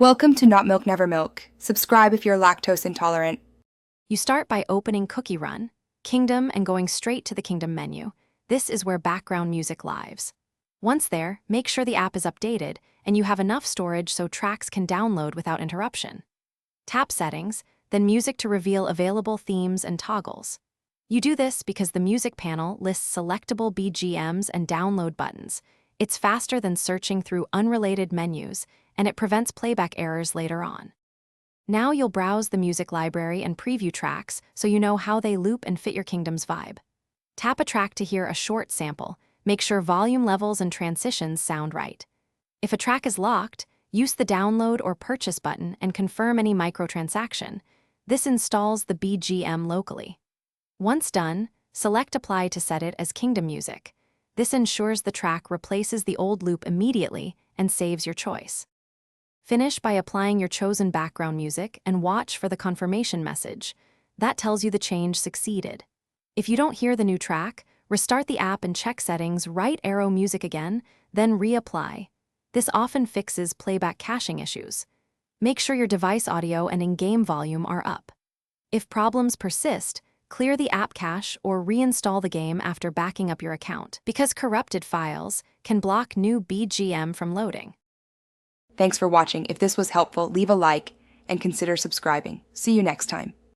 Welcome to Not Milk Never Milk. Subscribe if you're lactose intolerant. You start by opening Cookie Run, Kingdom, and going straight to the Kingdom menu. This is where background music lives. Once there, make sure the app is updated and you have enough storage so tracks can download without interruption. Tap Settings, then Music to reveal available themes and toggles. You do this because the music panel lists selectable BGMs and download buttons. It's faster than searching through unrelated menus, and it prevents playback errors later on. Now you'll browse the music library and preview tracks so you know how they loop and fit your Kingdom's vibe. Tap a track to hear a short sample. Make sure volume levels and transitions sound right. If a track is locked, use the download or purchase button and confirm any microtransaction. This installs the BGM locally. Once done, select Apply to set it as Kingdom music. This ensures the track replaces the old loop immediately and saves your choice. Finish by applying your chosen background music and watch for the confirmation message. That tells you the change succeeded. If you don't hear the new track, restart the app and check settings, right arrow music again, then reapply. This often fixes playback caching issues. Make sure your device audio and in-game volume are up. If problems persist, clear the app cache or reinstall the game after backing up your account, because corrupted files can block new BGM from loading. Thanks for watching. If this was helpful, leave a like and consider subscribing. See you next time.